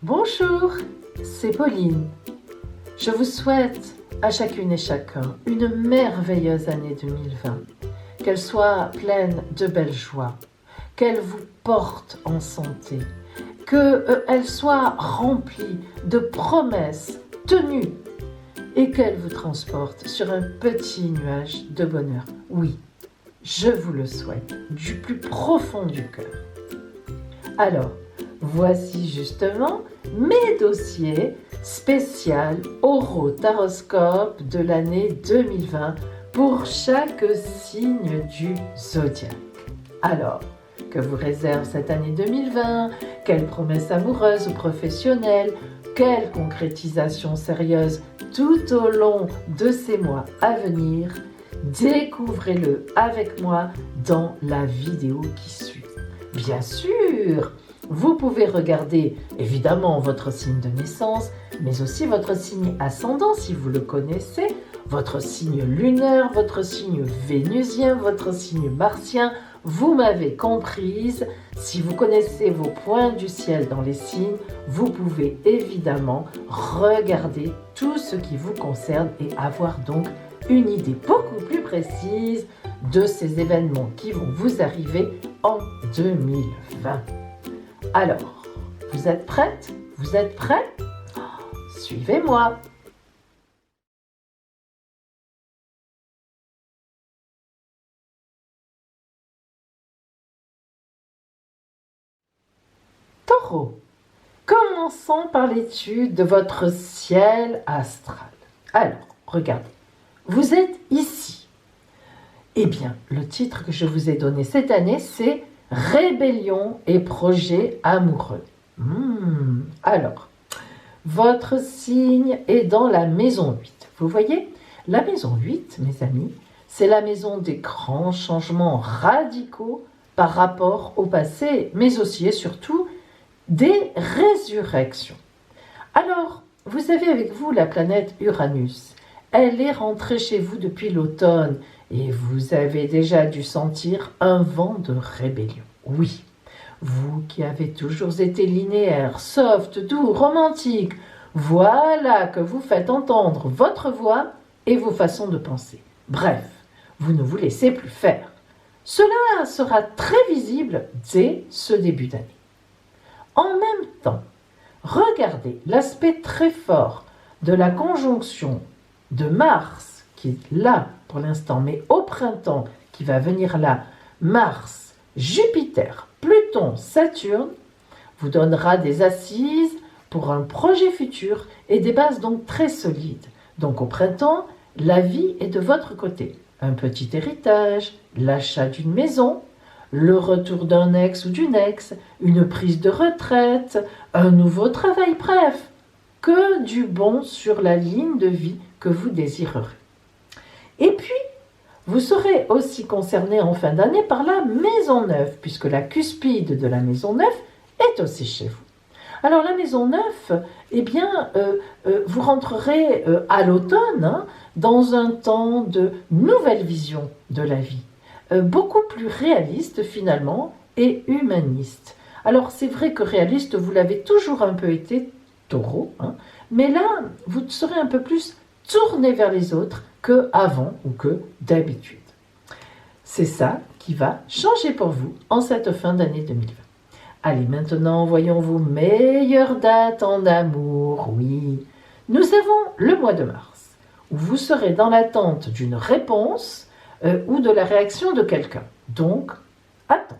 Bonjour, c'est Pauline. Je vous souhaite à chacune et chacun une merveilleuse année 2020. Qu'elle soit pleine de belles joies, qu'elle vous porte en santé, qu'elle soit remplie de promesses tenues et qu'elle vous transporte sur un petit nuage de bonheur. Oui, je vous le souhaite du plus profond du cœur. Alors, voici justement mes dossiers spécial Horotaroscope de l'année 2020 pour chaque signe du zodiaque. Alors, que vous réserve cette année 2020? Quelles promesses amoureuses ou professionnelles? Quelle concrétisation sérieuse tout au long de ces mois à venir? Découvrez-le avec moi dans la vidéo qui suit. Bien sûr, vous pouvez regarder évidemment votre signe de naissance, mais aussi votre signe ascendant si vous le connaissez, votre signe lunaire, votre signe vénusien, votre signe martien. Vous m'avez comprise. Si vous connaissez vos points du ciel dans les signes, vous pouvez évidemment regarder tout ce qui vous concerne et avoir donc une idée beaucoup plus précise de ces événements qui vont vous arriver en 2020. Alors, vous êtes prête? Vous êtes prêts? Suivez-moi. Taureau, commençons par l'étude de votre ciel astral. Alors, regardez, vous êtes ici. Eh bien, le titre que je vous ai donné cette année, c'est Rébellion et projets amoureux. Alors, votre signe est dans la maison 8. Vous voyez, la maison 8, mes amis, c'est la maison des grands changements radicaux par rapport au passé, mais aussi et surtout des résurrections. Alors, vous avez avec vous la planète Uranus. Elle est rentrée chez vous depuis l'automne et vous avez déjà dû sentir un vent de rébellion. Oui, vous qui avez toujours été linéaire, soft, doux, romantique, voilà que vous faites entendre votre voix et vos façons de penser. Bref, vous ne vous laissez plus faire. Cela sera très visible dès ce début d'année. En même temps, regardez l'aspect très fort de la conjonction de Mars, qui est là pour l'instant, mais au printemps, qui va venir là, Mars, Jupiter, Pluton, Saturne, vous donnera des assises pour un projet futur et des bases donc très solides. Donc au printemps, la vie est de votre côté. Un petit héritage, l'achat d'une maison, le retour d'un ex ou d'une ex, une prise de retraite, un nouveau travail, bref, que du bon sur la ligne de vie que vous désirerez. Et puis, vous serez aussi concerné en fin d'année par la maison 9, puisque la cuspide de la maison 9 est aussi chez vous. Alors la maison 9, eh bien, vous rentrerez à l'automne dans un temps de nouvelle vision de la vie, beaucoup plus réaliste finalement et humaniste. Alors c'est vrai que réaliste, vous l'avez toujours un peu été, Taureau, mais là, vous serez un peu plus tourné vers les autres qu'avant ou que d'habitude. C'est ça qui va changer pour vous en cette fin d'année 2020. Allez, maintenant, voyons vos meilleures dates en amour. Oui, nous avons le mois de mars, où vous serez dans l'attente d'une réponse ou de la réaction de quelqu'un. Donc, attente.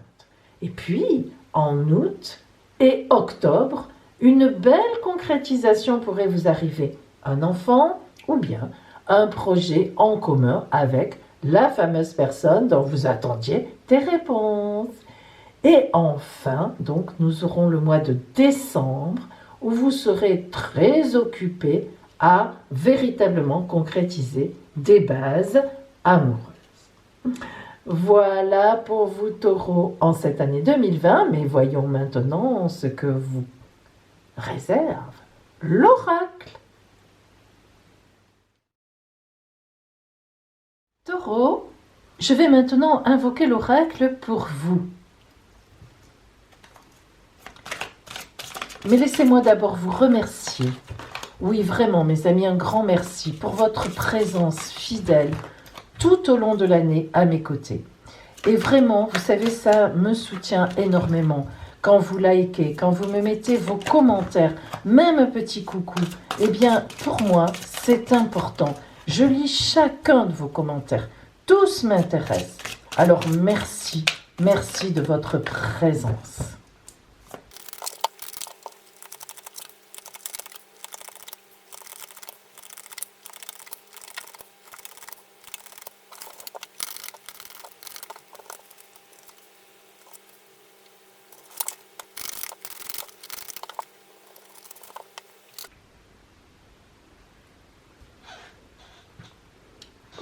Et puis, en août et octobre, une belle concrétisation pourrait vous arriver. Un enfant ou bien un projet en commun avec la fameuse personne dont vous attendiez des réponses. Et enfin, donc, nous aurons le mois de décembre où vous serez très occupé à véritablement concrétiser des bases amoureuses. Voilà pour vous, Taureau, en cette année 2020, mais voyons maintenant ce que vous réserve l'oracle. Taureau, je vais maintenant invoquer l'oracle pour vous. Mais laissez-moi d'abord vous remercier. Oui, vraiment, mes amis, un grand merci pour votre présence fidèle tout au long de l'année à mes côtés. Et vraiment, vous savez, ça me soutient énormément. Quand vous likez, quand vous me mettez vos commentaires, même un petit coucou, eh bien, pour moi, c'est important. Je lis chacun de vos commentaires. Tous m'intéressent. Alors, merci. Merci de votre présence.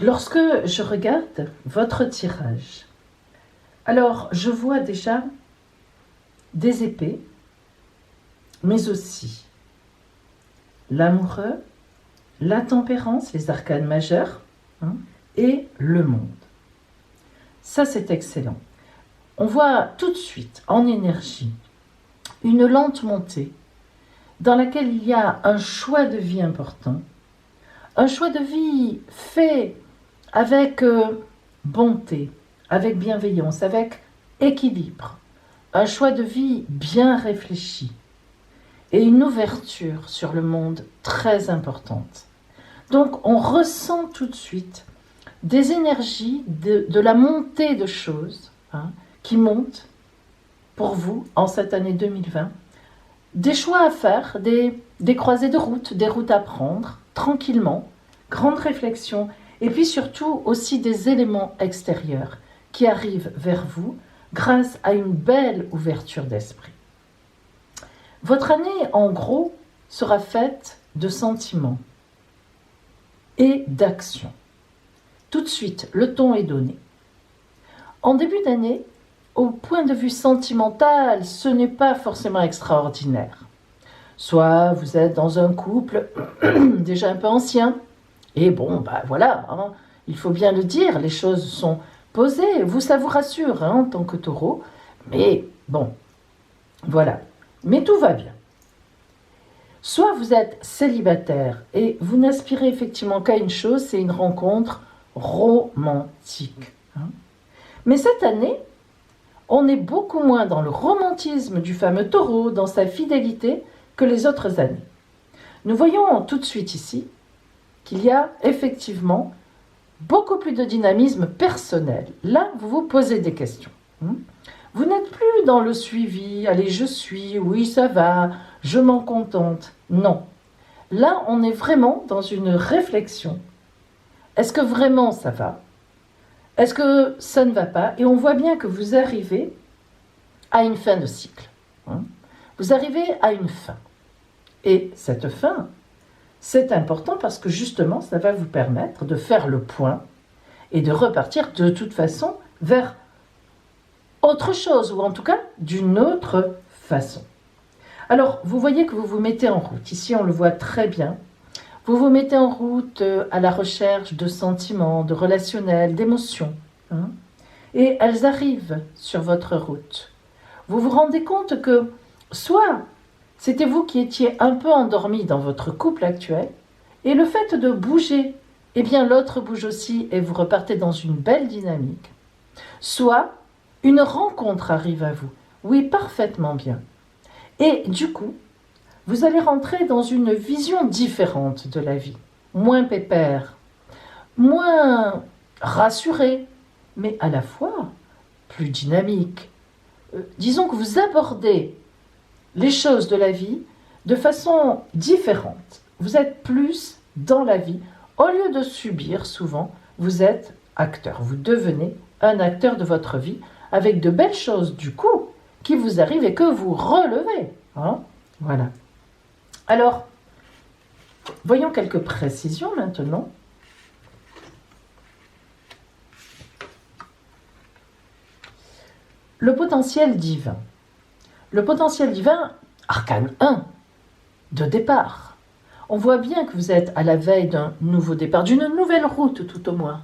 Lorsque je regarde votre tirage, alors je vois déjà des épées, mais aussi l'amoureux, la tempérance, les arcanes majeures, et le monde. Ça, c'est excellent. On voit tout de suite, en énergie, une lente montée dans laquelle il y a un choix de vie important, un choix de vie fait avec bonté, avec bienveillance, avec équilibre, un choix de vie bien réfléchi et une ouverture sur le monde très importante. Donc on ressent tout de suite des énergies de la montée de choses qui montent pour vous en cette année 2020, des choix à faire, des croisées de route, des routes à prendre tranquillement, grande réflexion. Et puis surtout aussi des éléments extérieurs qui arrivent vers vous grâce à une belle ouverture d'esprit. Votre année, en gros, sera faite de sentiments et d'actions. Tout de suite, le ton est donné. En début d'année, au point de vue sentimental, ce n'est pas forcément extraordinaire. Soit vous êtes dans un couple déjà un peu ancien, et bon, voilà, il faut bien le dire, les choses sont posées, vous, ça vous rassure en tant que taureau, mais bon, voilà, mais tout va bien. Soit vous êtes célibataire et vous n'aspirez effectivement qu'à une chose, c'est une rencontre romantique. Mais cette année, on est beaucoup moins dans le romantisme du fameux taureau, dans sa fidélité, que les autres années. Nous voyons tout de suite ici qu'il y a effectivement beaucoup plus de dynamisme personnel. Là, vous vous posez des questions. Vous n'êtes plus dans le suivi, allez, je suis, oui, ça va, je m'en contente. Non. Là, on est vraiment dans une réflexion. Est-ce que vraiment ça va? Est-ce que ça ne va pas? Et on voit bien que vous arrivez à une fin de cycle. Vous arrivez à une fin. Et cette fin, c'est important parce que justement, ça va vous permettre de faire le point et de repartir de toute façon vers autre chose, ou en tout cas d'une autre façon. Alors, vous voyez que vous vous mettez en route. Ici, on le voit très bien. Vous vous mettez en route à la recherche de sentiments, de relationnels, d'émotions. Et elles arrivent sur votre route. Vous vous rendez compte que soit c'était vous qui étiez un peu endormi dans votre couple actuel, et le fait de bouger, eh bien l'autre bouge aussi et vous repartez dans une belle dynamique. Soit une rencontre arrive à vous. Oui, parfaitement bien. Et du coup, vous allez rentrer dans une vision différente de la vie, moins pépère, moins rassurée, mais à la fois plus dynamique. Disons que vous abordez les choses de la vie de façon différente. Vous êtes plus dans la vie. Au lieu de subir, souvent, vous êtes acteur. Vous devenez un acteur de votre vie avec de belles choses, du coup, qui vous arrivent et que vous relevez. Voilà. Alors, voyons quelques précisions maintenant. Le potentiel divin. Le potentiel divin, arcane 1, de départ. On voit bien que vous êtes à la veille d'un nouveau départ, d'une nouvelle route tout au moins.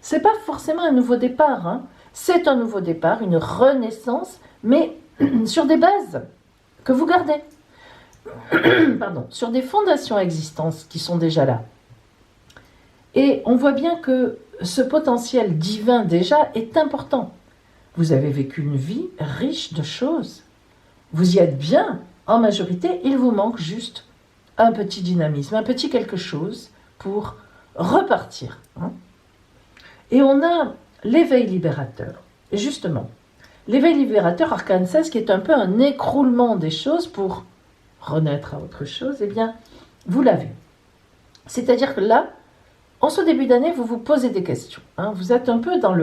C'est pas forcément un nouveau départ, c'est un nouveau départ, une renaissance, mais sur des bases que vous gardez. pardon, sur des fondations existantes qui sont déjà là. Et on voit bien que ce potentiel divin déjà est important. Vous avez vécu une vie riche de choses. Vous y êtes bien, en majorité, il vous manque juste un petit dynamisme, un petit quelque chose pour repartir. Et on a l'éveil libérateur. Et justement, l'éveil libérateur, arcane 16, qui est un peu un écroulement des choses pour renaître à autre chose, eh bien, vous l'avez. C'est-à-dire que là, en ce début d'année, vous vous posez des questions. Vous êtes un peu dans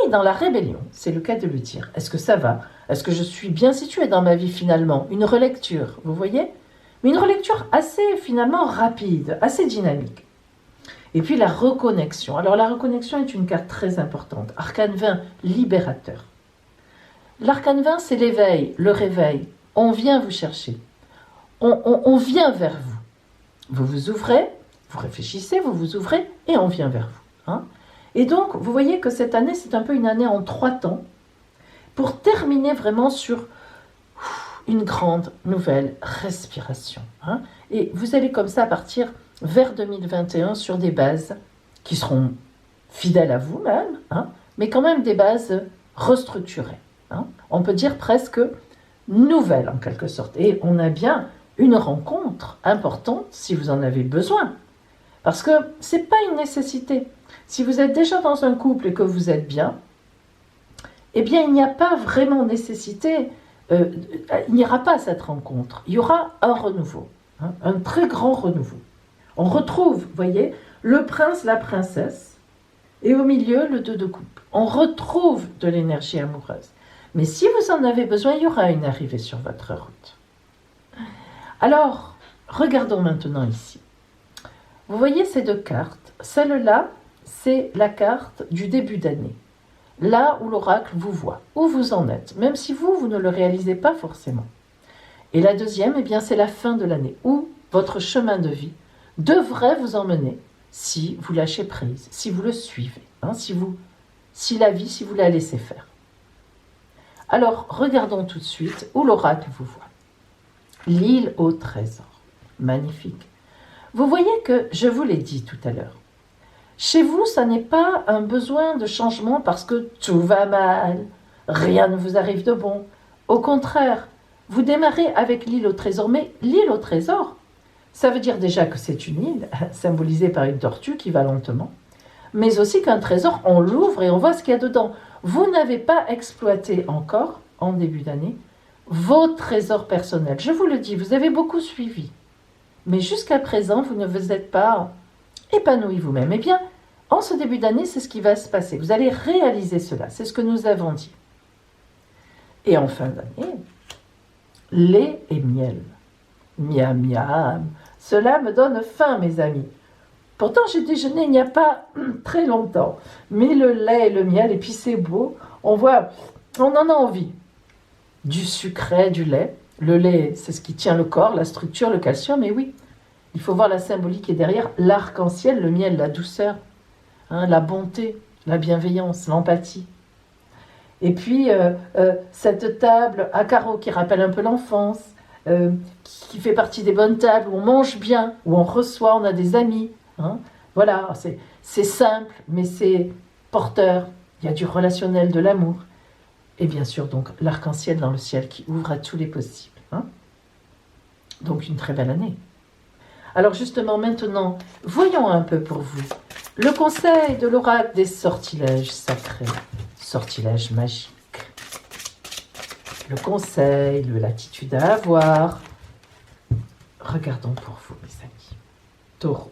dans la rébellion, c'est le cas de le dire. Est-ce que ça va? Est-ce que je suis bien située dans ma vie finalement? Une relecture, vous voyez? Mais une relecture assez finalement rapide, assez dynamique. Et puis la reconnexion. Alors la reconnexion est une carte très importante. Arcane 20, libérateur. L'arcane 20, c'est l'éveil, le réveil. On vient vous chercher. On vient vers vous. Vous vous ouvrez, vous réfléchissez, vous vous ouvrez et on vient vers vous. Et donc, vous voyez que cette année, c'est un peu une année en 3 temps pour terminer vraiment sur une grande nouvelle respiration. Et vous allez comme ça partir vers 2021 sur des bases qui seront fidèles à vous-même, mais quand même des bases restructurées. On peut dire presque nouvelles en quelque sorte. Et on a bien une rencontre importante si vous en avez besoin. Parce que ce n'est pas une nécessité. Si vous êtes déjà dans un couple et que vous êtes bien, eh bien il n'y a pas vraiment nécessité, il n'y aura pas cette rencontre. Il y aura un renouveau, un très grand renouveau. On retrouve, vous voyez, le prince, la princesse, et au milieu, le 2 de coupe. On retrouve de l'énergie amoureuse. Mais si vous en avez besoin, il y aura une arrivée sur votre route. Alors, regardons maintenant ici. Vous voyez ces 2 cartes. Celle-là, c'est la carte du début d'année. Là où l'oracle vous voit, où vous en êtes, même si vous ne le réalisez pas forcément. Et la deuxième, eh bien, c'est la fin de l'année, où votre chemin de vie devrait vous emmener si vous lâchez prise, si vous le suivez, si vous la laissez faire. Alors, regardons tout de suite où l'oracle vous voit. L'île au trésor. Magnifique. Vous voyez que, je vous l'ai dit tout à l'heure, chez vous, ça n'est pas un besoin de changement parce que tout va mal, rien ne vous arrive de bon. Au contraire, vous démarrez avec l'île au trésor, mais l'île au trésor, ça veut dire déjà que c'est une île, symbolisée par une tortue qui va lentement, mais aussi qu'un trésor, on l'ouvre et on voit ce qu'il y a dedans. Vous n'avez pas exploité encore, en début d'année, vos trésors personnels. Je vous le dis, vous avez beaucoup suivi. Mais jusqu'à présent, vous ne vous êtes pas épanoui vous-même. Eh bien, en ce début d'année, c'est ce qui va se passer. Vous allez réaliser cela. C'est ce que nous avons dit. Et en fin d'année, lait et miel. Miam, miam. Cela me donne faim, mes amis. Pourtant, j'ai déjeuné il n'y a pas très longtemps. Mais le lait et le miel, et puis c'est beau. On en a envie. Du sucré, du lait. Le lait, c'est ce qui tient le corps, la structure, le calcium, et oui. Il faut voir la symbolique qui est derrière. L'arc-en-ciel, le miel, la douceur, la bonté, la bienveillance, l'empathie. Et puis, cette table à carreaux qui rappelle un peu l'enfance, qui fait partie des bonnes tables où on mange bien, où on reçoit, on a des amis. Voilà, c'est simple, mais c'est porteur. Il y a du relationnel, de l'amour. Et bien sûr, donc, l'arc-en-ciel dans le ciel qui ouvre à tous les possibles. Donc, une très belle année. Alors justement, maintenant, voyons un peu pour vous le conseil de l'oracle des sortilèges sacrés, sortilèges magiques. Le conseil, l'attitude à avoir. Regardons pour vous, mes amis. Taureau.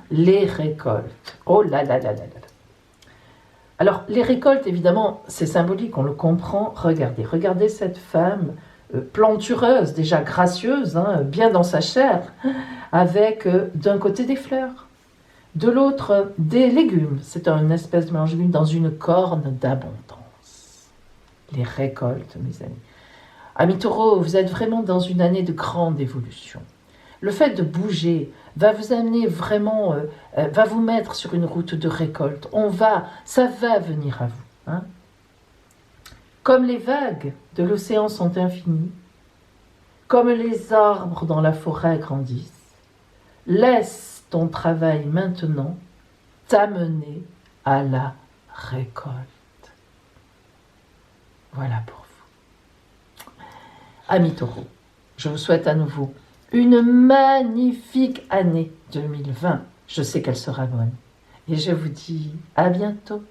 Les récoltes. Oh là là là là là. Alors, les récoltes, évidemment, c'est symbolique, on le comprend. Regardez cette femme plantureuse, déjà gracieuse, bien dans sa chair, avec d'un côté des fleurs, de l'autre des légumes. C'est une espèce de mélange de légumes dans une corne d'abondance. Les récoltes, mes amis. Amis taureaux, vous êtes vraiment dans une année de grande évolution. Le fait de bouger va vous amener vraiment, va vous mettre sur une route de récolte. Ça va venir à vous. Hein. Comme les vagues de l'océan sont infinies, comme les arbres dans la forêt grandissent, laisse ton travail maintenant t'amener à la récolte. Voilà pour vous. Amis taureaux, je vous souhaite à nouveau une magnifique année 2020. Je sais qu'elle sera bonne. Et je vous dis à bientôt.